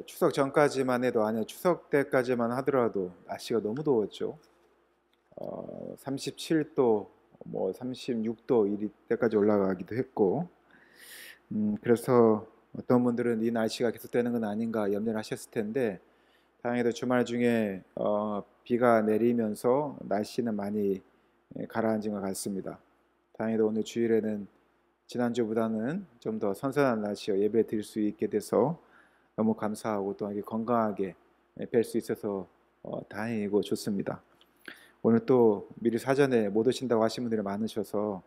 추석 전까지만 해도, 아니 추석 때까지만 하더라도 날씨가 너무 더웠죠. 37도, 뭐 36도 이때까지 올라가기도 했고, 그래서 어떤 분들은 이 날씨가 계속되는 건 아닌가 염려를 하셨을 텐데, 다행히도 주말 중에 비가 내리면서 날씨는 많이 가라앉은 것 같습니다. 다행히도 오늘 주일에는 지난주보다는 좀 더 선선한 날씨에 예배 드릴 수 있게 돼서 너무 감사하고, 또 이렇게 건강하게 뵐 수 있어서 다행이고 좋습니다. 오늘 또 미리 사전에 못 오신다고 하신 분들이 많으셔서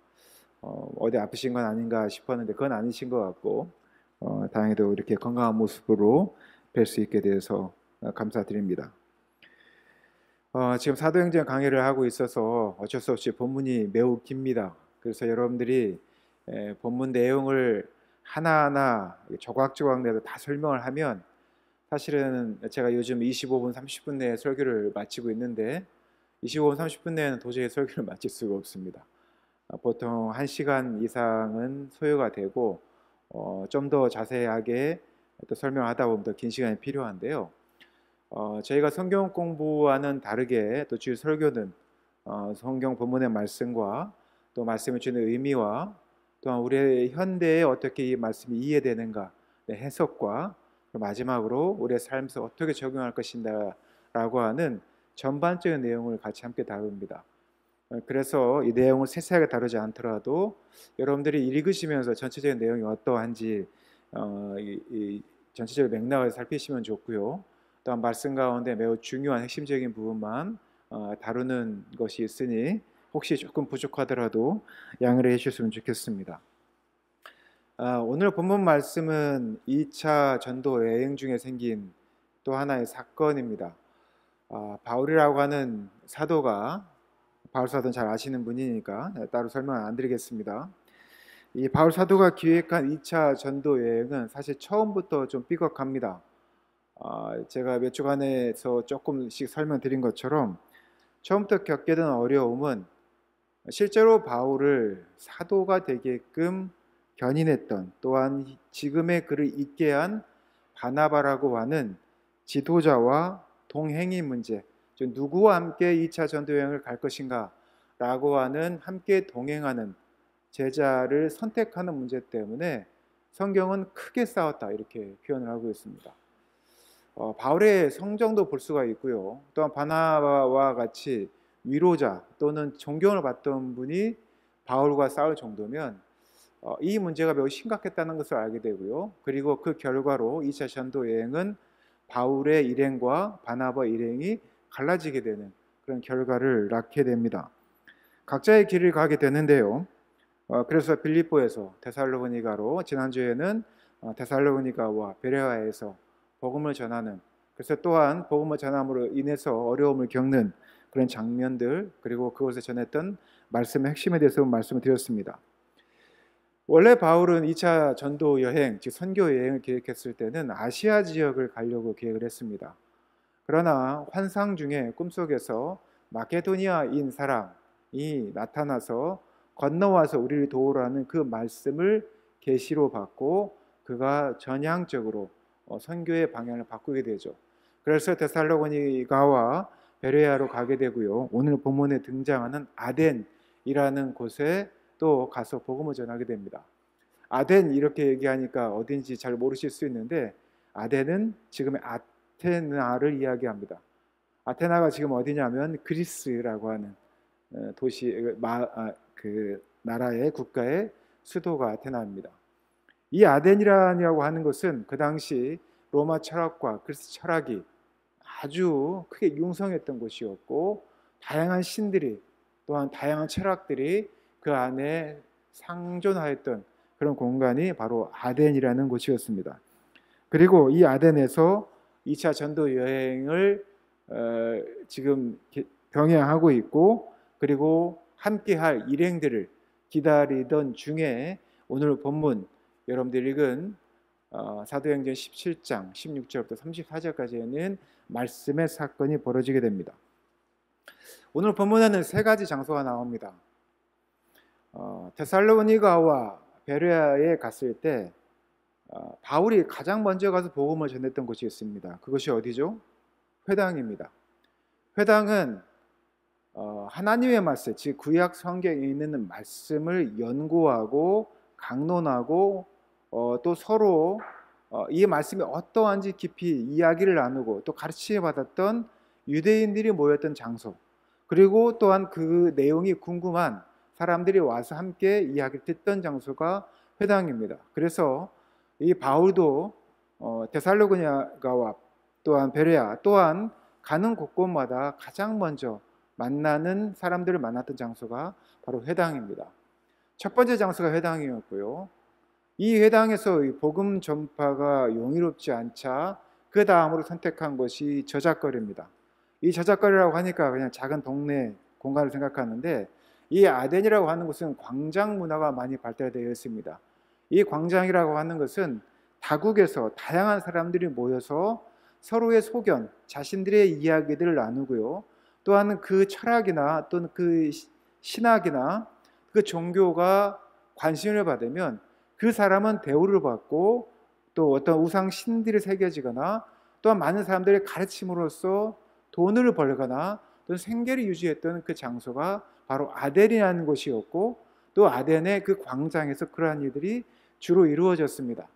어디 아프신 건 아닌가 싶었는데 그건 아니신 것 같고, 다행히도 이렇게 건강한 모습으로 뵐 수 있게 돼서 감사드립니다. 지금 사도행전 강의를 하고 있어서 어쩔 수 없이 본문이 매우 깁니다. 그래서 여러분들이 본문 내용을 하나하나 조각조각 내서 다 설명을 하면, 사실은 제가 요즘 25분, 30분 내에 설교를 마치고 있는데 25분, 30분 내에는 도저히 설교를 마칠 수가 없습니다. 보통 1시간 이상은 소요가 되고, 좀 더 자세하게 또 설명하다 보면 더 긴 시간이 필요한데요. 저희가 성경 공부와는 다르게 또 주일 설교는 성경 본문의 말씀과 또 말씀이 주는 의미와 또한 우리의 현대에 어떻게 이 말씀이 이해되는가, 해석과 마지막으로 우리의 삶에서 어떻게 적용할 것인가 라고 하는 전반적인 내용을 같이 함께 다룹니다. 그래서 이 내용을 세세하게 다루지 않더라도 여러분들이 읽으시면서 전체적인 내용이 어떠한지 이 전체적인 맥락을 살피시면 좋고요. 또한 말씀 가운데 매우 중요한 핵심적인 부분만 다루는 것이 있으니 혹시 조금 부족하더라도 양해를 해주셨으면 좋겠습니다. 오늘 본문 말씀은 2차 전도 여행 중에 생긴 또 하나의 사건입니다. 바울이라고 하는 사도가, 바울 사도는 잘 아시는 분이니까 따로 설명 안 드리겠습니다. 이 바울 사도가 기획한 2차 전도 여행은 사실 처음부터 좀 삐걱합니다. 제가 몇 주간에서 조금씩 설명드린 것처럼 처음부터 겪게 된 어려움은 실제로 바울을 사도가 되게끔 견인했던, 또한 지금의 그를 있게 한 바나바라고 하는 지도자와 동행인 문제, 누구와 함께 2차 전도 여행을 갈 것인가 라고 하는 함께 동행하는 제자를 선택하는 문제 때문에 성경은 크게 싸웠다 이렇게 표현을 하고 있습니다. 바울의 성정도 볼 수가 있고요. 또한 바나바와 같이 위로자 또는 존경을 받던 분이 바울과 싸울 정도면 이 문제가 매우 심각했다는 것을 알게 되고요. 그리고 그 결과로 2차 전도 여행은 바울의 일행과 바나바 일행이 갈라지게 되는 그런 결과를 낳게 됩니다. 각자의 길을 가게 되는데요. 그래서 빌립보에서 데살로니가로, 지난주에는 데살로니가와 베레아에서 복음을 전하는, 그래서 또한 복음을 전함으로 인해서 어려움을 겪는 그런 장면들, 그리고 그것을 전했던 말씀의 핵심에 대해서 말씀을 드렸습니다. 원래 바울은 2차 전도 여행, 즉 선교 여행을 계획했을 때는 아시아 지역을 가려고 계획을 했습니다. 그러나 환상 중에 꿈속에서 마케도니아인 사람이 나타나서 건너와서 우리를 도우라는 그 말씀을 계시로 받고 그가 전향적으로 선교의 방향을 바꾸게 되죠. 그래서 데살로니가와 베레아로 가게 되고요. 오늘 본문에 등장하는 아덴이라는 곳에 또 가서 복음을 전하게 됩니다. 아덴 이렇게 얘기하니까 어딘지 잘 모르실 수 있는데, 아덴은 지금의 아테나를 이야기합니다. 아테나가 지금 어디냐면 그리스라고 하는 도시, 그 나라의 국가의 수도가 아테나입니다. 이 아덴이라고 하는 것은 그 당시 로마 철학과 그리스 철학이 아주 크게 융성했던 곳이었고, 다양한 신들이, 또한 다양한 철학들이 그 안에 상존하였던 그런 공간이 바로 아덴이라는 곳이었습니다. 그리고 이 아덴에서 2차 전도 여행을 지금 병행하고 있고, 그리고 함께할 일행들을 기다리던 중에 오늘 본문 여러분들 읽은 사도행전 17장 16절부터 34절까지는 말씀의 사건이 벌어지게 됩니다. 오늘 본문에는 세 가지 장소가 나옵니다. 데살로니가와 베레아에 갔을 때 바울이 가장 먼저 가서 복음을 전했던 곳이 있습니다. 그것이 어디죠? 회당입니다. 회당은 하나님의 말씀, 즉 구약 성경에 있는 말씀을 연구하고 강론하고 또 서로 이 말씀이 어떠한지 깊이 이야기를 나누고 또 가르침을 받았던 유대인들이 모였던 장소, 그리고 또한 그 내용이 궁금한 사람들이 와서 함께 이야기를 듣던 장소가 회당입니다. 그래서 이 바울도 데살로니가와 또한 베레아 또한 가는 곳곳마다 가장 먼저 만나는 사람들을 만났던 장소가 바로 회당입니다. 첫 번째 장소가 회당이었고요. 이 회당에서 복음 전파가 용이롭지 않자 그 다음으로 선택한 것이 저작거리입니다. 이 저작거리라고 하니까 그냥 작은 동네 공간을 생각하는데, 이 아덴이라고 하는 곳은 광장 문화가 많이 발달되어 있습니다. 이 광장이라고 하는 것은 다국에서 다양한 사람들이 모여서 서로의 소견, 자신들의 이야기들을 나누고요. 또한 그 철학이나 또는 그 신학이나 그 종교가 관심을 받으면 그 사람은 대우를 받고 또 어떤 우상 신들이 새겨지거나 또한 많은 사람들의 가르침으로써 돈을 벌거나 또는 생계를 유지했던 그 장소가 바로 아덴이라는 곳이었고, 또 아덴의 그 광장에서 그러한 일들이 주로 이루어졌습니다.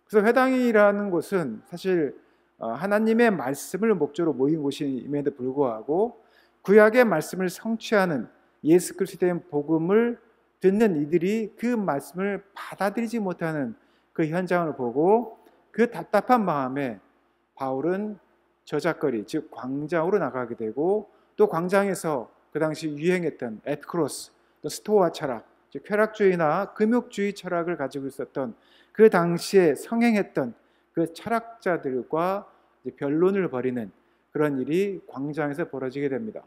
그래서 회당이라는 곳은 사실 하나님의 말씀을 목적으로 모인 곳임에도 불구하고 구약의 말씀을 성취하는 예수 그리스도의 복음을 듣는 이들이 그 말씀을 받아들이지 못하는 그 현장을 보고 그 답답한 마음에 바울은 저작거리, 즉 광장으로 나가게 되고, 또 광장에서 그 당시 유행했던 에피쿠로스, 또 스토아 철학, 즉 쾌락주의나 금욕주의 철학을 가지고 있었던 그 당시에 성행했던 그 철학자들과 변론을 벌이는 그런 일이 광장에서 벌어지게 됩니다.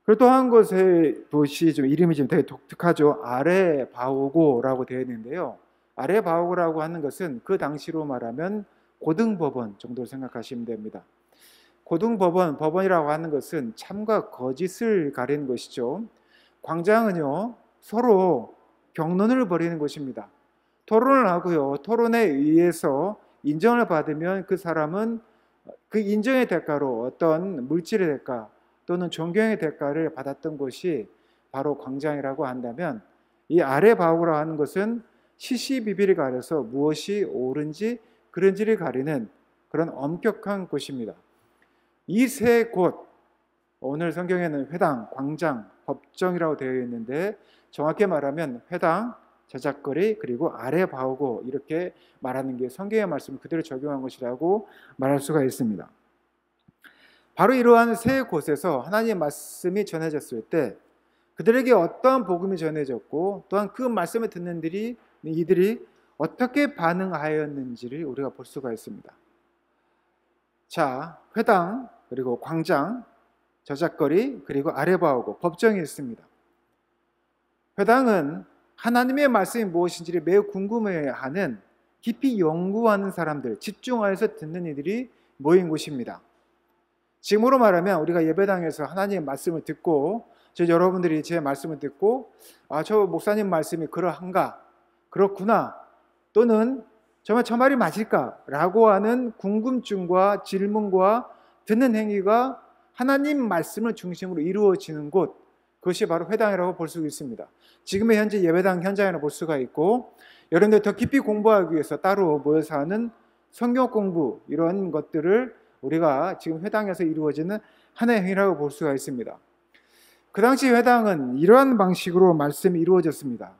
그리고 또 한 곳의 도시 이름이 좀 되게 독특하죠. 아레바오고라고 되어 있는데요. 아레바오고라고 하는 것은 그 당시로 말하면 고등법원 정도로 생각하시면 됩니다. 고등법원, 법원이라고 하는 것은 참과 거짓을 가리는 것이죠. 광장은요, 서로 경론을 벌이는 곳입니다. 토론을 하고요, 토론에 의해서 인정을 받으면 그 사람은 그 인정의 대가로 어떤 물질의 대가 또는 존경의 대가를 받았던 곳이 바로 광장이라고 한다면, 이 아레바오고라고 하는 것은 시시비비를 가려서 무엇이 옳은지 그른지를 가리는 그런 엄격한 곳입니다. 이 세 곳, 오늘 성경에는 회당, 광장, 법정이라고 되어 있는데 정확히 말하면 회당, 저작거리, 그리고 아레바오고 이렇게 말하는 게 성경의 말씀을 그대로 적용한 것이라고 말할 수가 있습니다. 바로 이러한 세 곳에서 하나님의 말씀이 전해졌을 때 그들에게 어떠한 복음이 전해졌고, 또한 그 말씀을 듣는 이들이 어떻게 반응하였는지를 우리가 볼 수가 있습니다. 자, 회당, 그리고 광장, 저작거리, 그리고 아레바오고, 법정이 있습니다. 회당은 하나님의 말씀이 무엇인지를 매우 궁금해하는, 깊이 연구하는 사람들, 집중하여서 듣는 이들이 모인 곳입니다. 지금으로 말하면 우리가 예배당에서 하나님의 말씀을 듣고, 여러분들이 제 말씀을 듣고 저 목사님 말씀이 그러한가, 그렇구나, 또는 정말 저 말이 맞을까 라고 하는 궁금증과 질문과 듣는 행위가 하나님 말씀을 중심으로 이루어지는 곳, 그것이 바로 회당이라고 볼 수 있습니다. 지금의 현재 예배당 현장이라고 볼 수가 있고, 여러분들 더 깊이 공부하기 위해서 따로 모여서 하는 성경 공부, 이런 것들을 우리가 지금 회당에서 이루어지는 하나의 행위라고 볼 수가 있습니다. 그 당시 회당은 이러한 방식으로 말씀이 이루어졌습니다.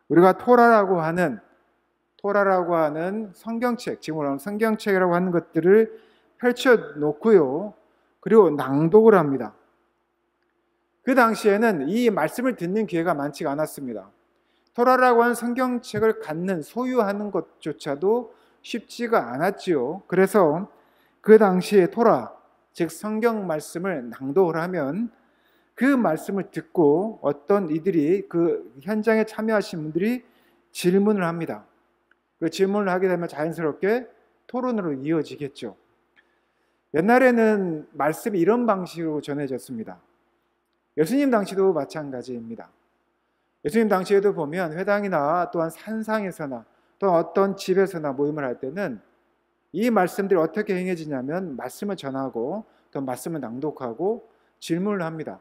우리가 토라라고 하는 성경책, 지금 말하는 성경책이라고 하는 것들을 펼쳐놓고요, 그리고 낭독을 합니다. 그 당시에는 이 말씀을 듣는 기회가 많지가 않았습니다. 토라라고 하는 성경책을 갖는, 소유하는 것조차도 쉽지가 않았지요. 그래서 그 당시에 토라, 즉 성경 말씀을 낭독을 하면 그 말씀을 듣고 어떤 이들이, 그 현장에 참여하신 분들이 질문을 합니다. 그 질문을 하게 되면 자연스럽게 토론으로 이어지겠죠. 옛날에는 말씀이 이런 방식으로 전해졌습니다. 예수님 당시도 마찬가지입니다. 예수님 당시에도 보면 회당이나 또한 산상에서나 또 어떤 집에서나 모임을 할 때는 이 말씀들이 어떻게 행해지냐면 말씀을 전하고 또 말씀을 낭독하고 질문을 합니다.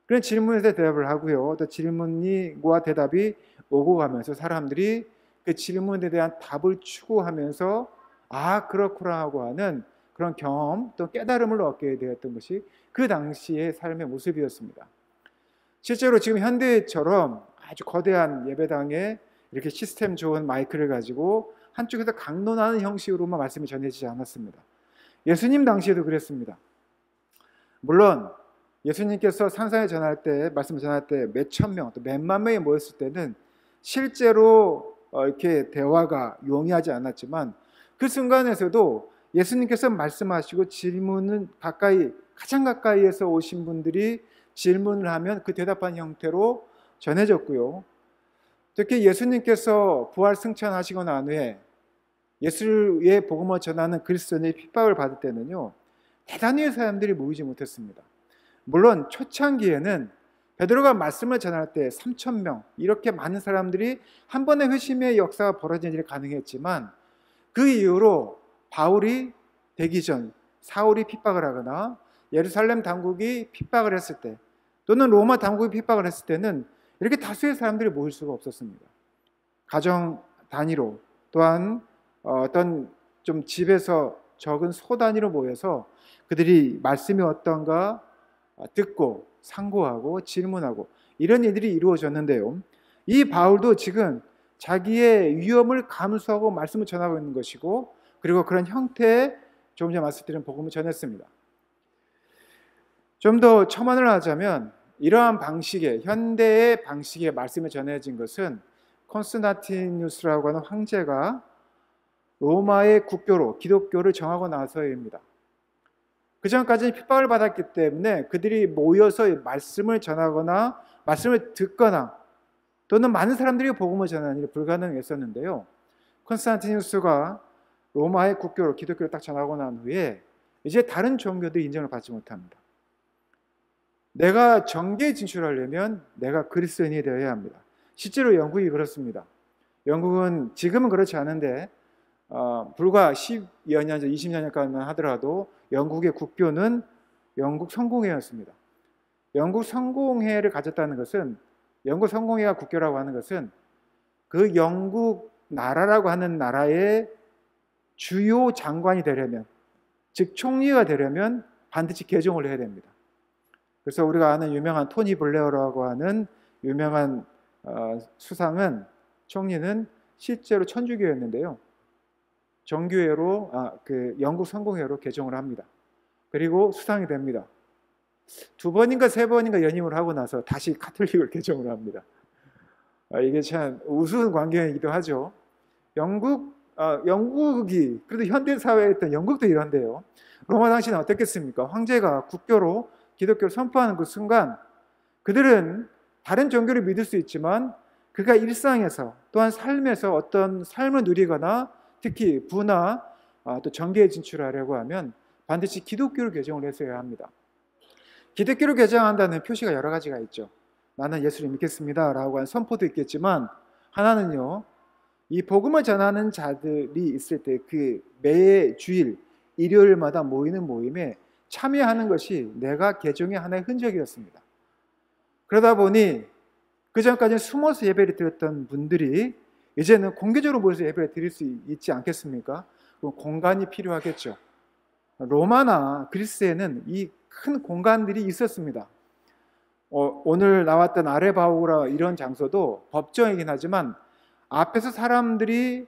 그런 질문에 대답을 하고요. 또 질문과 대답이 오고 가면서 사람들이 그 질문에 대한 답을 추구하면서 아 그렇구나 하고 하는 그런 경험 또 깨달음을 얻게 되었던 것이 그 당시의 삶의 모습이었습니다. 실제로 지금 현대처럼 아주 거대한 예배당에 이렇게 시스템 좋은 마이크를 가지고 한쪽에서 강론하는 형식으로만 말씀이 전해지지 않았습니다. 예수님 당시에도 그랬습니다. 물론 예수님께서 산상에 전할 때 말씀을 전할 때 몇천 명 또 몇만 명이 모였을 때는 실제로 이렇게 대화가 용이하지 않았지만 그 순간에서도 예수님께서 말씀하시고 질문은 가장 가까이에서 오신 분들이 질문을 하면 그 대답한 형태로 전해졌고요. 특히 예수님께서 부활 승천하시고 난 후에 예수의 복음을 전하는 그리스도인의 핍박을 받을 때는요, 대단히 사람들이 모이지 못했습니다. 물론 초창기에는 베드로가 말씀을 전할 때 3,000명 이렇게 많은 사람들이 한 번의 회심의 역사가 벌어진 일이 가능했지만 그 이후로 바울이 되기 전 사울이 핍박을 하거나 예루살렘 당국이 핍박을 했을 때 또는 로마 당국이 핍박을 했을 때는 이렇게 다수의 사람들이 모일 수가 없었습니다. 가정 단위로 또한 어떤 좀 집에서 적은 소 단위로 모여서 그들이 말씀이 어떤가 듣고 상고하고 질문하고 이런 일들이 이루어졌는데요. 이 바울도 지금 자기의 위험을 감수하고 말씀을 전하고 있는 것이고 그리고 그런 형태의 조금 전에 말씀드린 복음을 전했습니다. 좀 더 첨언을 하자면 이러한 방식의 현대의 방식의 말씀이 전해진 것은 콘스탄티누스라고 하는 황제가 로마의 국교로 기독교를 정하고 나서입니다. 그 전까지는 핍박을 받았기 때문에 그들이 모여서 말씀을 전하거나 말씀을 듣거나 또는 많은 사람들이 복음을 전하는 일이 불가능했었는데요. 콘스탄티누스가 로마의 국교로 기독교를 딱 전하고 난 후에 이제 다른 종교들이 인정을 받지 못합니다. 내가 정계에 진출하려면 내가 그리스도인이 되어야 합니다. 실제로 영국이 그렇습니다. 영국은 지금은 그렇지 않은데 불과 10여 년 전, 20년 전까지만 하더라도 영국의 국교는 영국 성공회였습니다. 영국 성공회를 가졌다는 것은 영국 성공회가 국교라고 하는 것은 그 영국 나라라고 하는 나라의 주요 장관이 되려면 즉 총리가 되려면 반드시 개종을 해야 됩니다. 그래서 우리가 아는 유명한 토니 블레어라고 하는 유명한 수상은 총리는 실제로 천주교였는데요. 정교회로 그 영국 성공회로 개종을 합니다. 그리고 수상이 됩니다. 2번인가 3번인가 연임을 하고 나서 다시 카톨릭을 개종을 합니다. 이게 참 우스운 광경이기도 하죠. 영국이 그래도 현대 사회에 있던 영국도 이런데요. 로마 당시는 어떻겠습니까? 황제가 국교로 기독교를 선포하는 그 순간 그들은 다른 종교를 믿을 수 있지만 그가 일상에서 또한 삶에서 어떤 삶을 누리거나 특히 부나 또 정계에 진출하려고 하면 반드시 기독교를 개종을 했어야 합니다. 기독교를 개종한다는 표시가 여러 가지가 있죠. 나는 예수를 믿겠습니다 라고 하는 선포도 있겠지만 하나는요, 이 복음을 전하는 자들이 있을 때 그 매 주일 일요일마다 모이는 모임에 참여하는 것이 내가 개종의 하나의 흔적이었습니다. 그러다 보니 그 전까지는 숨어서 예배를 드렸던 분들이 이제는 공개적으로 모여서 예배를 드릴 수 있지 않겠습니까? 그럼 공간이 필요하겠죠. 로마나 그리스에는 이 큰 공간들이 있었습니다. 오늘 나왔던 아레바우라 이런 장소도 법정이긴 하지만 앞에서 사람들이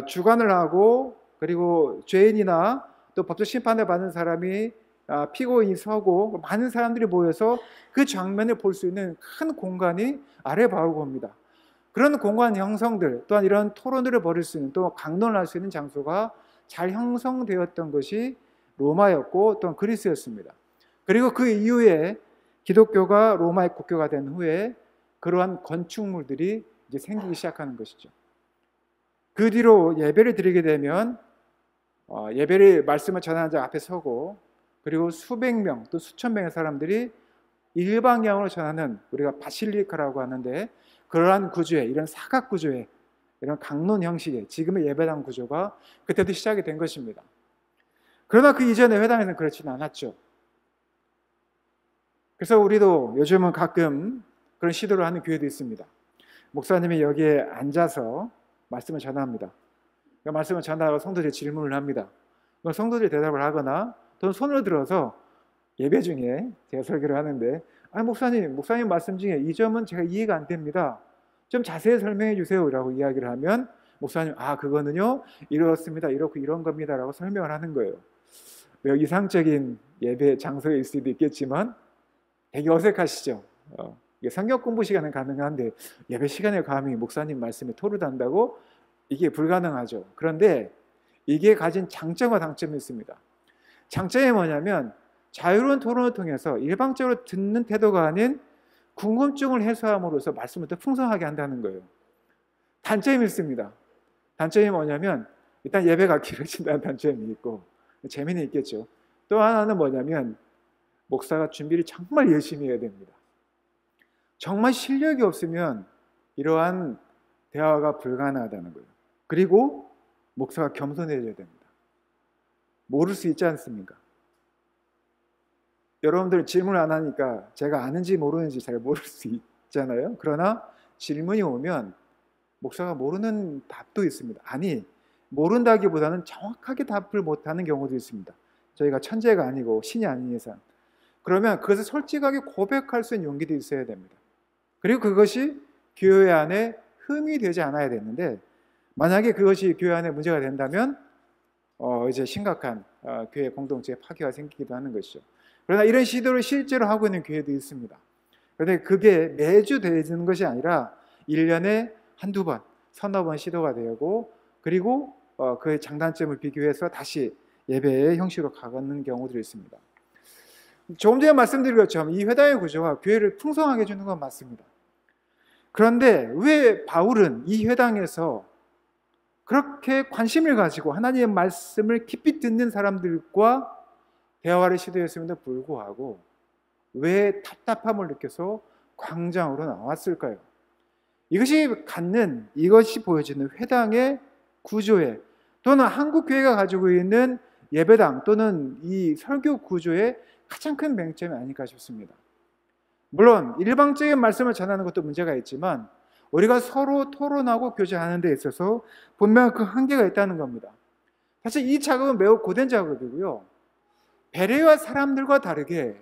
주관을 하고 그리고 죄인이나 또 법적 심판을 받는 사람이 피고인이 서고 많은 사람들이 모여서 그 장면을 볼 수 있는 큰 공간이 아레바우고입니다. 그런 공간 형성들 또한 이런 토론들을 벌일 수 있는 또 강론을 할 수 있는 장소가 잘 형성되었던 것이 로마였고 또한 그리스였습니다. 그리고 그 이후에 기독교가 로마의 국교가 된 후에 그러한 건축물들이 이제 생기기 시작하는 것이죠. 그 뒤로 예배를 드리게 되면 예배를 말씀을 전하는 자 앞에 서고 그리고 수백 명 또 수천 명의 사람들이 일방향으로 전하는 우리가 바실리카라고 하는데 그러한 구조에 이런 사각 구조에 이런 강론 형식의 지금의 예배당 구조가 그때도 시작이 된 것입니다. 그러나 그 이전의 회당에서는 그렇지는 않았죠. 그래서 우리도 요즘은 가끔 그런 시도를 하는 교회도 있습니다. 목사님이 여기에 앉아서 말씀을 전합니다. 그 말씀을 전하고 성도들이 질문을 합니다. 성도들이 대답을 하거나 또는 손을 들어서 예배 중에 제가 설교를 하는데 목사님 말씀 중에 이 점은 제가 이해가 안 됩니다. 좀 자세히 설명해 주세요 라고 이야기를 하면 목사님 그거는요 이렇습니다. 이렇고 이런 겁니다 라고 설명을 하는 거예요. 매우 이상적인 예배 장소일 수도 있겠지만 되게 어색하시죠. 성경 공부 시간은 가능한데 예배 시간에 감히 목사님 말씀에 토를 한다고 이게 불가능하죠. 그런데 이게 가진 장점과 단점이 있습니다. 장점이 뭐냐면 자유로운 토론을 통해서 일방적으로 듣는 태도가 아닌 궁금증을 해소함으로써 말씀을 더 풍성하게 한다는 거예요. 단점이 있습니다. 단점이 뭐냐면 일단 예배가 길어진다는 단점이 있고 재미는 있겠죠. 또 하나는 뭐냐면 목사가 준비를 정말 열심히 해야 됩니다. 정말 실력이 없으면 이러한 대화가 불가능하다는 거예요. 그리고 목사가 겸손해져야 됩니다. 모를 수 있지 않습니까? 여러분들 질문을 안 하니까 제가 아는지 모르는지 잘 모를 수 있잖아요. 그러나 질문이 오면 목사가 모르는 답도 있습니다. 아니, 모른다기보다는 정확하게 답을 못하는 경우도 있습니다. 저희가 천재가 아니고 신이 아닌 이상. 그러면 그것을 솔직하게 고백할 수 있는 용기도 있어야 됩니다. 그리고 그것이 교회 안에 흠이 되지 않아야 되는데 만약에 그것이 교회 안에 문제가 된다면 이제 심각한 교회 공동체의 파괴가 생기기도 하는 것이죠. 그러나 이런 시도를 실제로 하고 있는 교회도 있습니다. 그런데 그게 매주 되는 것이 아니라 1년에 한두 번, 서너 번 시도가 되고 그리고 그의 장단점을 비교해서 다시 예배의 형식으로 가는 경우들이 있습니다. 조금 전에 말씀드린 것처럼 이 회당의 구조가 교회를 풍성하게 해주는 건 맞습니다. 그런데 왜 바울은 이 회당에서 그렇게 관심을 가지고 하나님의 말씀을 깊이 듣는 사람들과 대화를 시도했음에도 불구하고 왜 답답함을 느껴서 광장으로 나왔을까요? 이것이 보여지는 회당의 구조에 또는 한국 교회가 가지고 있는 예배당 또는 이 설교 구조의 가장 큰 맹점이 아닐까 싶습니다. 물론 일방적인 말씀을 전하는 것도 문제가 있지만 우리가 서로 토론하고 교제하는 데 있어서 분명히 그 한계가 있다는 겁니다. 사실 이 작업은 매우 고된 작업이고요. 베레아 사람들과 다르게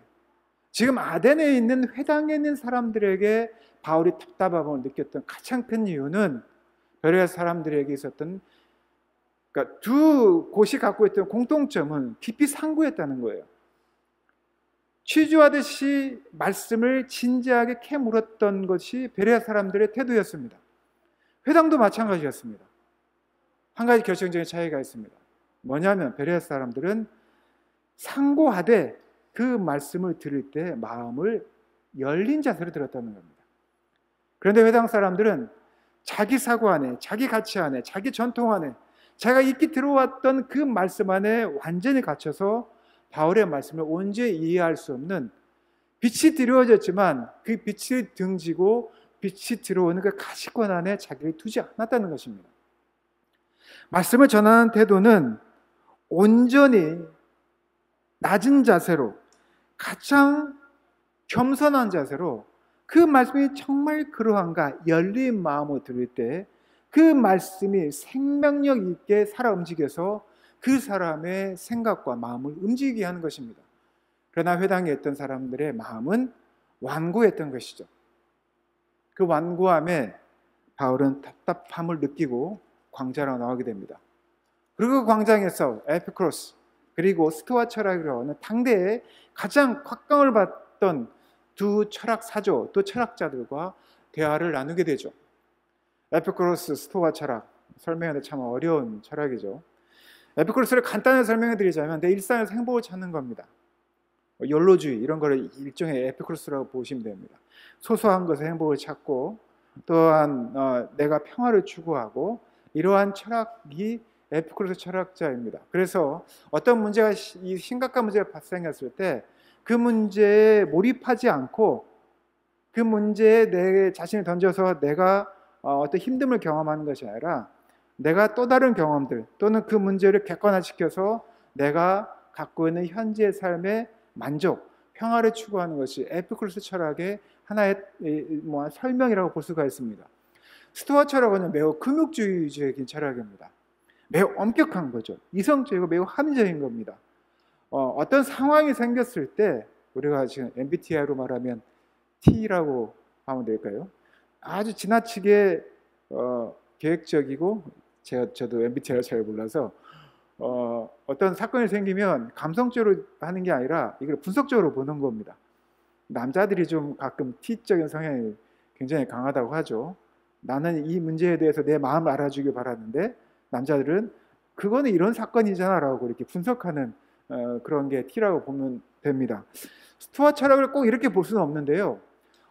지금 아덴에 있는 회당에 있는 사람들에게 바울이 답답함을 느꼈던 가장 큰 이유는 베레아 사람들에게 있었던 그러니까 두 곳이 갖고 있던 공통점은 깊이 상고했다는 거예요. 취조하듯이 말씀을 진지하게 캐물었던 것이 베레아 사람들의 태도였습니다. 회당도 마찬가지였습니다. 한 가지 결정적인 차이가 있습니다. 뭐냐면 베레아 사람들은 상고하되 그 말씀을 들을 때 마음을 열린 자세로 들었다는 겁니다. 그런데 회당 사람들은 자기 사고 안에, 자기 가치 안에, 자기 전통 안에 자기가 익히 들어왔던 그 말씀 안에 완전히 갇혀서 바울의 말씀을 온전히 이해할 수 없는 빛이 드리워졌지만 그 빛을 등지고 빛이 들어오는 그 가시권 안에 자기를 두지 않았다는 것입니다. 말씀을 전하는 태도는 온전히 낮은 자세로 가장 겸손한 자세로 그 말씀이 정말 그러한가 열린 마음으로 들을 때 그 말씀이 생명력 있게 살아 움직여서 그 사람의 생각과 마음을 움직이게 하는 것입니다. 그러나 회당에 있던 사람들의 마음은 완고했던 것이죠. 그 완고함에 바울은 답답함을 느끼고 광장으로 나오게 됩니다. 그리고 그 광장에서 에피쿠로스 그리고 스토아 철학이라고 하는 당대에 가장 각광을 받던 두 철학 사조 또 철학자들과 대화를 나누게 되죠. 에피쿠로스 스토아 철학 설명하는데 참 어려운 철학이죠. 에피쿠로스를 간단히 설명해 드리자면 내 일상에서 행복을 찾는 겁니다. 욜로주의 이런 거를 일종의 에피쿠로스라고 보시면 됩니다. 소소한 것에 행복을 찾고 또한 내가 평화를 추구하고 이러한 철학이 에피쿠로스 철학자입니다. 그래서 어떤 문제가 심각한 문제가 발생했을 때 그 문제에 몰입하지 않고 그 문제에 내 자신을 던져서 내가 어떤 힘듦을 경험하는 것이 아니라 내가 또 다른 경험들 또는 그 문제를 객관화시켜서 내가 갖고 있는 현재의 삶의 만족, 평화를 추구하는 것이 에피쿠로스 철학의 하나의 설명이라고 볼 수가 있습니다. 스토아 철학은 매우 금욕주의적인 철학입니다. 매우 엄격한 거죠. 이성적이고 매우 합리적인 겁니다. 어떤 상황이 생겼을 때 우리가 지금 MBTI로 말하면 T라고 하면 될까요? 아주 지나치게 계획적이고 저도 MBTI를 잘 몰라서 어떤 사건이 생기면 감성적으로 하는 게 아니라 이걸 분석적으로 보는 겁니다. 남자들이 좀 가끔 T적인 성향이 굉장히 강하다고 하죠. 나는 이 문제에 대해서 내 마음을 알아주길 바라는데 남자들은 그거는 이런 사건이잖아 라고 이렇게 분석하는 그런 게 T라고 보면 됩니다. 스토아 철학을 꼭 이렇게 볼 수는 없는데요.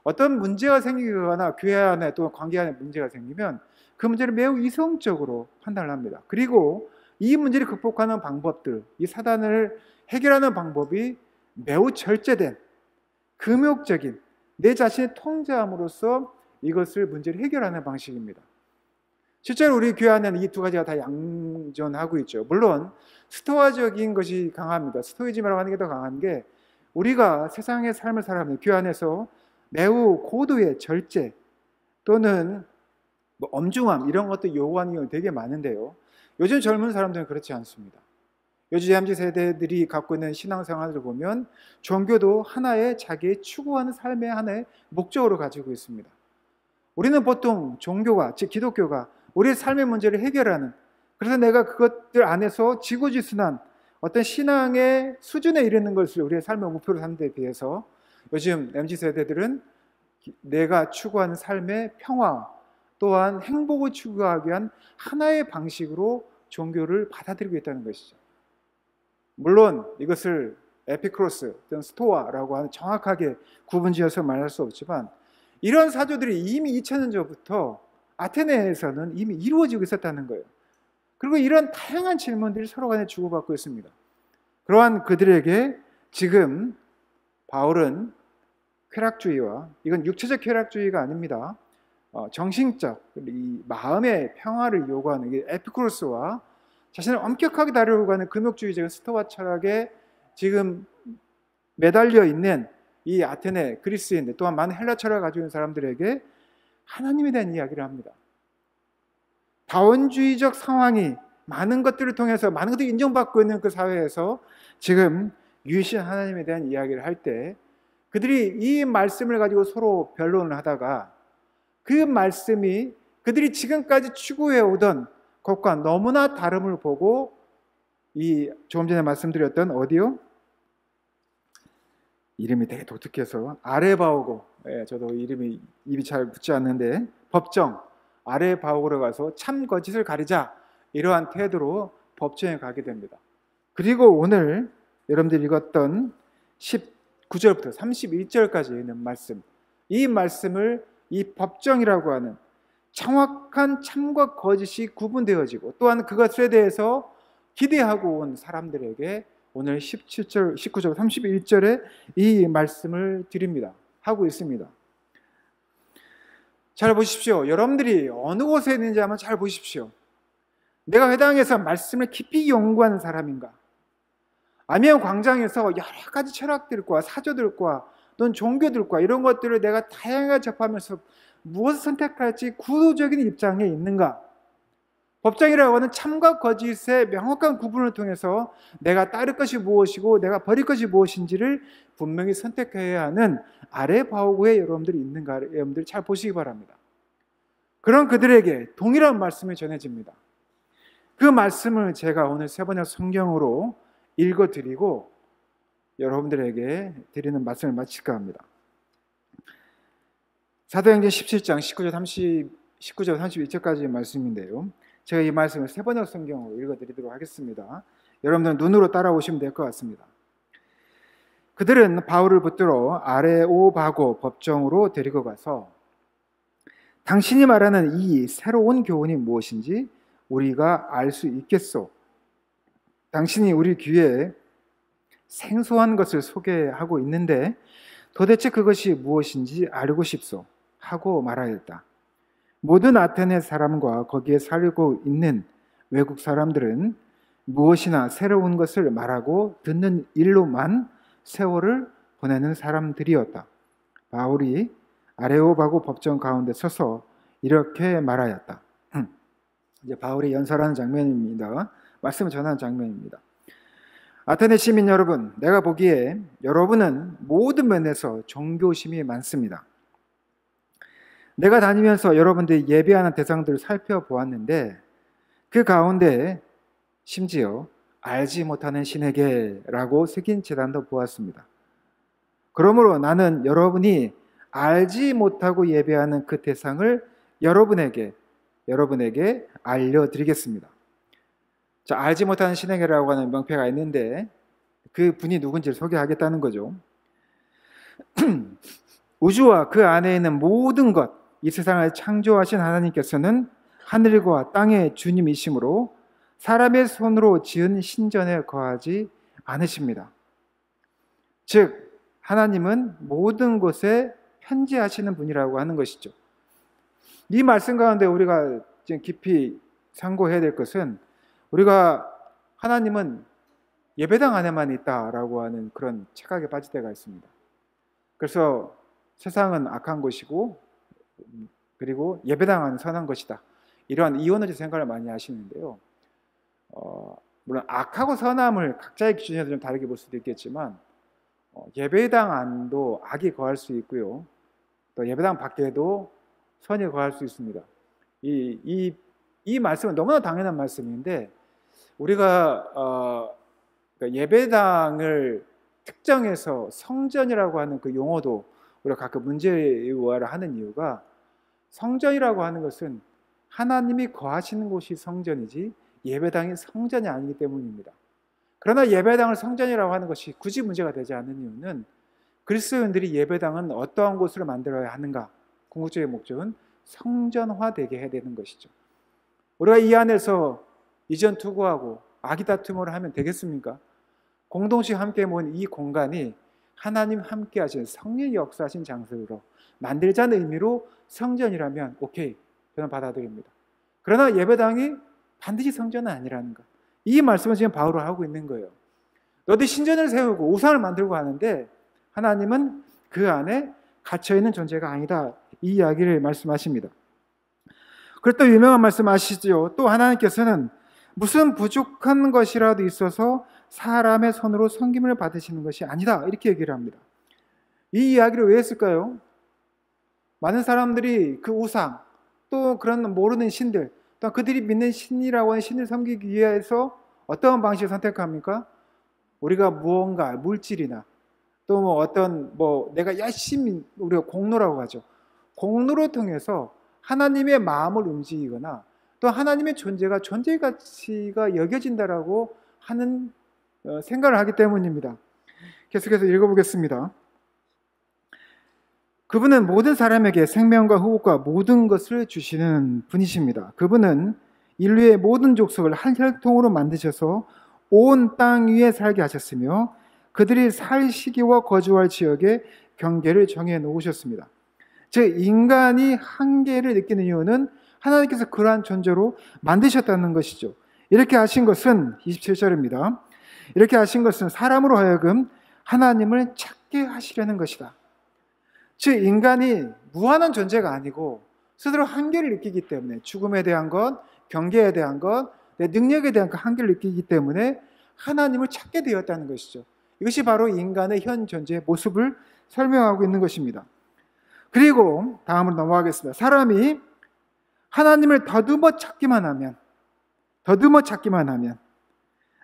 어떤 문제가 생기거나 교회 안에 또 관계 안에 문제가 생기면 그 문제를 매우 이성적으로 판단을 합니다. 그리고 이 문제를 극복하는 방법들, 이 사단을 해결하는 방법이 매우 절제된 금욕적인 내 자신의 통제함으로써 이것을 문제를 해결하는 방식입니다. 실제로 우리 교회 안에는 이 두 가지가 다 양존하고 있죠. 물론 스토아적인 것이 강합니다. 스토이즘이라고 하는 게 더 강한 게 우리가 세상의 삶을 살아가는 교회 안에서 매우 고도의 절제 또는 엄중함 이런 것도 요구하는 경우가 되게 많은데요. 요즘 젊은 사람들은 그렇지 않습니다. 요즘 MZ 세대들이 갖고 있는 신앙생활을 보면 종교도 하나의 자기의 추구하는 삶의 하나의 목적으로 가지고 있습니다. 우리는 보통 종교가, 즉 기독교가 우리의 삶의 문제를 해결하는, 그래서 내가 그것들 안에서 지고지순한 어떤 신앙의 수준에 이르는 것을 우리의 삶의 목표로 삼는 데 비해서 요즘 MZ 세대들은 내가 추구하는 삶의 평화 또한 행복을 추구하기 위한 하나의 방식으로 종교를 받아들이고 있다는 것이죠. 물론 이것을 에피크로스 또는 스토아라고 하는 정확하게 구분지어서 말할 수 없지만 이런 사조들이 이미 2000년 전부터 아테네에서는 이미 이루어지고 있었다는 거예요. 그리고 이런 다양한 질문들이 서로 간에 주고받고 있습니다. 그러한 그들에게 지금 바울은 쾌락주의와, 이건 육체적 쾌락주의가 아닙니다. 정신적, 이 마음의 평화를 요구하는 이 에피쿠로스와 자신을 엄격하게 다루려고 하는 금욕주의적인 스토아 철학에 지금 매달려 있는 이 아테네, 그리스인, 또한 많은 헬라 철학을 가지고 있는 사람들에게 하나님에 대한 이야기를 합니다. 다원주의적 상황이 많은 것들을 통해서 많은 것들이 인정받고 있는 그 사회에서 지금 유일신 하나님에 대한 이야기를 할 때 그들이 이 말씀을 가지고 서로 변론을 하다가 그 말씀이 그들이 지금까지 추구해 오던 것과 너무나 다름을 보고 이 조금 전에 말씀드렸던 어디요? 이름이 되게 독특해서 아레바오고, 저도 이름이 입이 잘 붙지 않는데 법정 아레바오고로 가서 참 거짓을 가리자 이러한 태도로 법정에 가게 됩니다. 그리고 오늘 여러분들이 읽었던 19절부터 31절까지 있는 말씀, 이 말씀을 이 법정이라고 하는 정확한 참과 거짓이 구분되어지고 또한 그것에 대해서 기대하고 온 사람들에게 오늘 17절, 19절, 31절에 이 말씀을 드립니다. 하고 있습니다. 잘 보십시오. 여러분들이 어느 곳에 있는지 한번 잘 보십시오. 내가 회당에서 말씀을 깊이 연구하는 사람인가? 아니면 광장에서 여러 가지 철학들과 사조들과 또는 종교들과 이런 것들을 내가 다양하게 접하면서 무엇을 선택할지 구도적인 입장에 있는가? 법정이라고 하는 참과 거짓의 명확한 구분을 통해서 내가 따를 것이 무엇이고 내가 버릴 것이 무엇인지를 분명히 선택해야 하는 아레바오고에 여러분들이 있는가, 여러분들 잘 보시기 바랍니다. 그런 그들에게 동일한 말씀이 전해집니다. 그 말씀을 제가 오늘 세 번역 성경으로 읽어드리고 여러분들에게 드리는 말씀을 마칠까 합니다. 사도행전 17장 19절 32절까지의 말씀인데요. 제가 이 말씀을 세 번역 성경으로 읽어드리도록 하겠습니다. 여러분들은 눈으로 따라오시면 될 것 같습니다. 그들은 바울을 붙들어 아레오바고 법정으로 데리고 가서 당신이 말하는 이 새로운 교훈이 무엇인지 우리가 알 수 있겠소? 당신이 우리 귀에 생소한 것을 소개하고 있는데 도대체 그것이 무엇인지 알고 싶소? 하고 말하였다. 모든 아테네 사람과 거기에 살고 있는 외국 사람들은 무엇이나 새로운 것을 말하고 듣는 일로만 세월을 보내는 사람들이었다. 바울이 아레오바고 법정 가운데 서서 이렇게 말하였다. 이제 바울이 연설하는 장면입니다. 말씀을 전하는 장면입니다. 아테네 시민 여러분, 내가 보기에 여러분은 모든 면에서 종교심이 많습니다. 내가 다니면서 여러분들이 예배하는 대상들을 살펴보았는데 그 가운데 심지어 알지 못하는 신에게라고 새긴 제단도 보았습니다. 그러므로 나는 여러분이 알지 못하고 예배하는 그 대상을 여러분에게 알려드리겠습니다. 자, 알지 못하는 신에게라고 하는 명패가 있는데 그 분이 누군지를 소개하겠다는 거죠. 우주와 그 안에 있는 모든 것, 이 세상을 창조하신 하나님께서는 하늘과 땅의 주님이시므로 사람의 손으로 지은 신전에 거하지 않으십니다. 즉 하나님은 모든 곳에 편지하시는 분이라고 하는 것이죠. 이 말씀 가운데 우리가 지금 깊이 상고해야 될 것은 우리가 하나님은 예배당 안에만 있다라고 하는 그런 착각에 빠질 때가 있습니다. 그래서 세상은 악한 것이고 그리고 예배당 안은 선한 것이다. 이러한 이원어적 생각을 많이 하시는데요. 물론 악하고 선함을 각자의 기준에서 좀 다르게 볼 수도 있겠지만 예배당 안도 악이 거할 수 있고요. 또 예배당 밖에도 선이 거할 수 있습니다. 이 말씀은 너무나 당연한 말씀인데 우리가 예배당을 특정해서 성전이라고 하는 그 용어도 우리가 가끔 문제의화를 하는 이유가 성전이라고 하는 것은 하나님이 거하시는 곳이 성전이지 예배당이 성전이 아니기 때문입니다. 그러나 예배당을 성전이라고 하는 것이 굳이 문제가 되지 않는 이유는 그리스도인들이 예배당은 어떠한 곳으로 만들어야 하는가? 궁극적인 목적은 성전화되게 해야 되는 것이죠. 우리가 이 안에서 이전 투구하고 악의 다툼을 하면 되겠습니까? 공동체 함께 모인 이 공간이 하나님 함께 하신 성령이 역사하신 장소로 만들자는 의미로 성전이라면 오케이, 저는 받아들입니다. 그러나 예배당이 반드시 성전은 아니라는 것, 이 말씀을 지금 바울은 하고 있는 거예요. 너도 신전을 세우고 우상을 만들고 하는데 하나님은 그 안에 갇혀있는 존재가 아니다, 이 이야기를 말씀하십니다. 그리고 또 유명한 말씀 아시죠? 또 하나님께서는 무슨 부족한 것이라도 있어서 사람의 손으로 섬김을 받으시는 것이 아니다, 이렇게 얘기를 합니다. 이 이야기를 왜 했을까요? 많은 사람들이 그 우상, 또 그런 모르는 신들, 또 그들이 믿는 신이라고 하는 신을 섬기기 위해서 어떤 방식을 선택합니까? 우리가 무언가 물질이나 또 어떤 내가 열심히, 우리가 공로라고 하죠. 공로를 통해서 하나님의 마음을 움직이거나 또 하나님의 존재가 존재의 가치가 여겨진다라고 하는 생각을 하기 때문입니다. 계속해서 읽어보겠습니다. 그분은 모든 사람에게 생명과 호흡과 모든 것을 주시는 분이십니다. 그분은 인류의 모든 족속을 한 혈통으로 만드셔서 온 땅 위에 살게 하셨으며 그들이 살 시기와 거주할 지역에 경계를 정해 놓으셨습니다. 즉 인간이 한계를 느끼는 이유는 하나님께서 그러한 존재로 만드셨다는 것이죠. 이렇게 하신 것은 27절입니다. 이렇게 하신 것은 사람으로 하여금 하나님을 찾게 하시려는 것이다. 즉 인간이 무한한 존재가 아니고 스스로 한계를 느끼기 때문에 죽음에 대한 것, 경계에 대한 것, 내 능력에 대한 그 한계를 느끼기 때문에 하나님을 찾게 되었다는 것이죠. 이것이 바로 인간의 현 존재의 모습을 설명하고 있는 것입니다. 그리고 다음으로 넘어가겠습니다. 사람이 하나님을 더듬어 찾기만 하면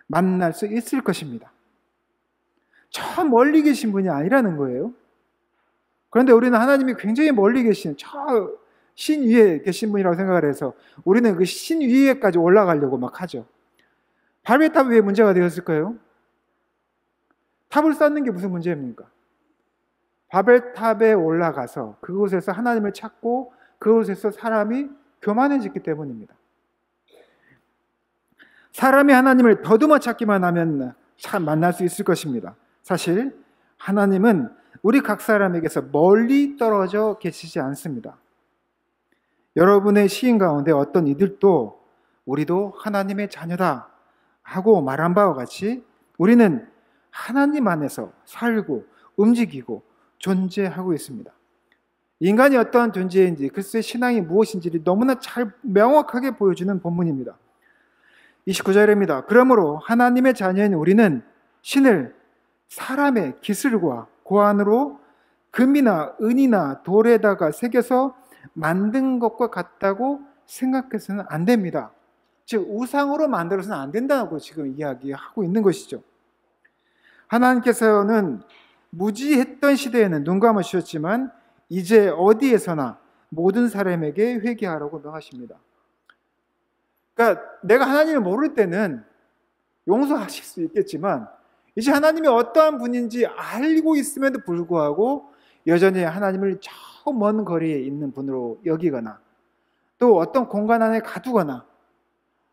만날 수 있을 것입니다. 저 멀리 계신 분이 아니라는 거예요. 그런데 우리는 하나님이 굉장히 멀리 계신 저 신 위에 계신 분이라고 생각을 해서 우리는 그 신 위에까지 올라가려고 막 하죠. 바벨탑이 왜 문제가 되었을까요? 탑을 쌓는 게 무슨 문제입니까? 바벨탑에 올라가서 그곳에서 하나님을 찾고 그곳에서 사람이 교만해졌기 때문입니다. 사람이 하나님을 더듬어 찾기만 하면 참 만날 수 있을 것입니다. 사실 하나님은 우리 각 사람에게서 멀리 떨어져 계시지 않습니다. 여러분의 시인 가운데 어떤 이들도 우리도 하나님의 자녀다 하고 말한 바와 같이 우리는 하나님 안에서 살고 움직이고 존재하고 있습니다. 인간이 어떠한 존재인지, 그리스도의 신앙이 무엇인지를 너무나 잘 명확하게 보여주는 본문입니다. 29절입니다. 그러므로 하나님의 자녀인 우리는 신을 사람의 기술과 고안으로 금이나 은이나 돌에다가 새겨서 만든 것과 같다고 생각해서는 안 됩니다. 즉 우상으로 만들어서는 안 된다고 지금 이야기하고 있는 것이죠. 하나님께서는 무지했던 시대에는 눈 감으셨지만 이제 어디에서나 모든 사람에게 회개하라고 명하십니다. 그러니까 내가 하나님을 모를 때는 용서하실 수 있겠지만 이제 하나님이 어떠한 분인지 알고 있음에도 불구하고 여전히 하나님을 저 먼 거리에 있는 분으로 여기거나 또 어떤 공간 안에 가두거나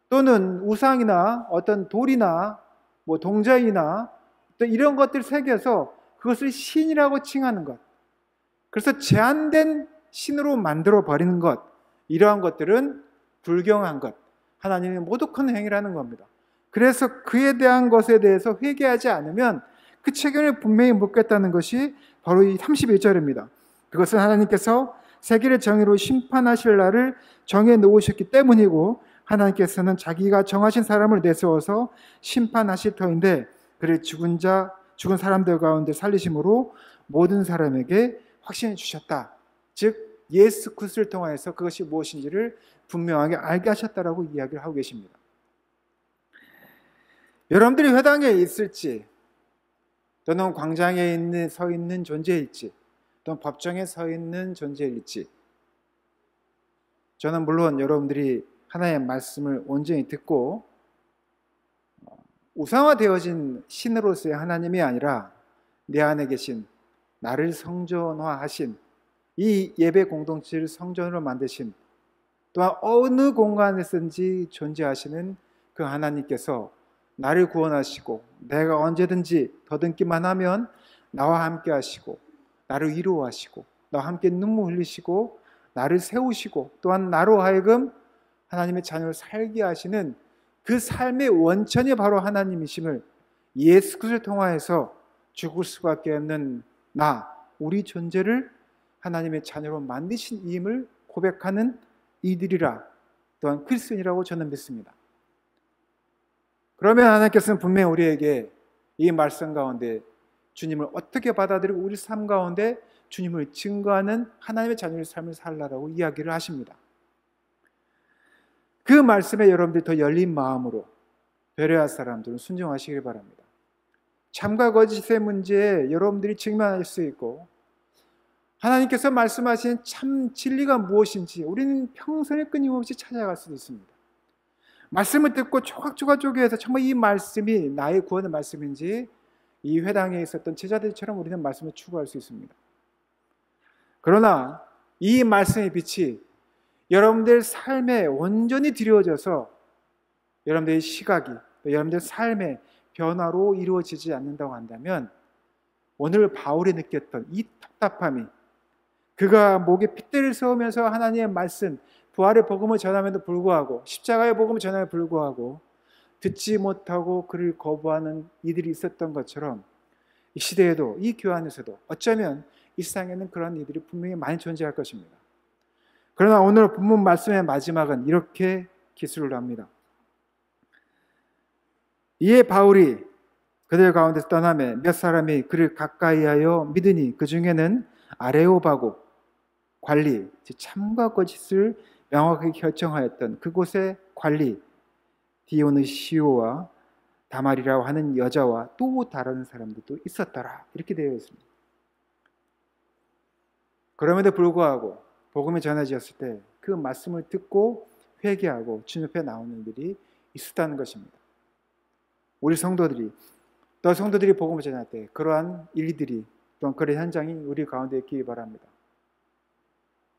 또는 우상이나 어떤 돌이나 뭐 동전이나 또 이런 것들 새겨서 그것을 신이라고 칭하는 것, 그래서 제한된 신으로 만들어 버리는 것, 이러한 것들은 불경한 것, 하나님의 모독하는 행위라는 겁니다. 그래서 그에 대한 것에 대해서 회개하지 않으면 그 책임을 분명히 묻겠다는 것이 바로 이 31절입니다. 그것은 하나님께서 세계를 정의로 심판하실 날을 정해 놓으셨기 때문이고 하나님께서는 자기가 정하신 사람을 내세워서 심판하실 터인데 그를 죽은 사람들 가운데 살리심으로 모든 사람에게 확신해 주셨다. 즉 예수 그리스도를 통하여서 그것이 무엇인지를 분명하게 알게 하셨다라고 이야기를 하고 계십니다. 여러분들이 회당에 있을지 또는 광장에 서 있는 존재일지 또는 법정에 서 있는 존재일지, 저는 물론 여러분들이 하나님의 말씀을 온전히 듣고 우상화되어진 신으로서의 하나님이 아니라 내 안에 계신 나를 성전화하신 이 예배 공동체를 성전으로 만드신 또한 어느 공간에서든지 존재하시는 그 하나님께서 나를 구원하시고 내가 언제든지 더듬기만 하면 나와 함께 하시고 나를 위로하시고 나와 함께 눈물 흘리시고 나를 세우시고 또한 나로 하여금 하나님의 자녀를 살게 하시는 그 삶의 원천이 바로 하나님이심을 예수 그리스도를 통하여서 죽을 수밖에 없는 우리 존재를 하나님의 자녀로 만드신 이임을 고백하는 이들이라 또한 그리스도인이라고 저는 믿습니다. 그러면 하나님께서는 분명히 우리에게 이 말씀 가운데 주님을 어떻게 받아들이고 우리 삶 가운데 주님을 증거하는 하나님의 자녀의 삶을 살라라고 이야기를 하십니다. 그 말씀에 여러분들이 더 열린 마음으로 베레아 사람들은 순종하시길 바랍니다. 참과 거짓의 문제에 여러분들이 직면할 수 있고 하나님께서 말씀하신 참 진리가 무엇인지 우리는 평생을 끊임없이 찾아갈 수도 있습니다. 말씀을 듣고 조각조각 쪼개서 정말 이 말씀이 나의 구원의 말씀인지 이 회당에 있었던 제자들처럼 우리는 말씀을 추구할 수 있습니다. 그러나 이 말씀의 빛이 여러분들 삶에 온전히 드려져서 여러분들의 시각이 여러분들 삶의 변화로 이루어지지 않는다고 한다면 오늘 바울이 느꼈던 이 답답함이, 그가 목에 핏대를 세우면서 하나님의 말씀, 부활의 복음을 전함에도 불구하고 십자가의 복음을 전함에도 불구하고 듣지 못하고 그를 거부하는 이들이 있었던 것처럼 이 시대에도 이 교회 안에서도 어쩌면 이 세상에는 그런 이들이 분명히 많이 존재할 것입니다. 그러나 오늘 본문 말씀의 마지막은 이렇게 기술을 합니다. 이에 바울이 그들 가운데서 떠나매 몇 사람이 그를 가까이하여 믿으니 그 중에는 아레오바고 관리, 참과 거짓을 명확하게 결정하였던 그곳의 관리 디오느시오와 다말이라고 하는 여자와 또 다른 사람들도 있었더라, 이렇게 되어 있습니다. 그럼에도 불구하고 복음이 전해졌을 때 그 말씀을 듣고 회개하고 주님 앞에 나오는 일이 있었다는 것입니다. 우리 성도들이 또 성도들이 복음을 전할 때 그러한 일들이 또한 그런 현장이 우리 가운데 있기 바랍니다.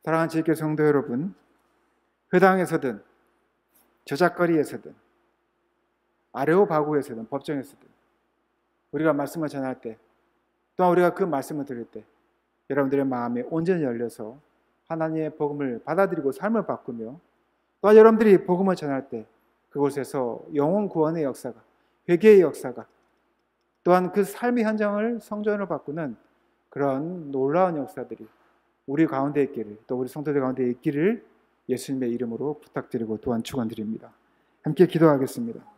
사랑하는 지교회 성도 여러분, 회당에서든 저작거리에서든 아레오바고에서든 법정에서든 우리가 말씀을 전할 때 또한 우리가 그 말씀을 들을 때 여러분들의 마음이 온전히 열려서 하나님의 복음을 받아들이고 삶을 바꾸며, 또한 여러분들이 복음을 전할 때 그곳에서 영혼 구원의 역사가, 회개의 역사가, 또한 그 삶의 현장을 성전으로 바꾸는 그런 놀라운 역사들이 우리 가운데 있기를, 또 우리 성도들 가운데 있기를 예수님의 이름으로 부탁드리고 또한 축원드립니다. 함께 기도하겠습니다.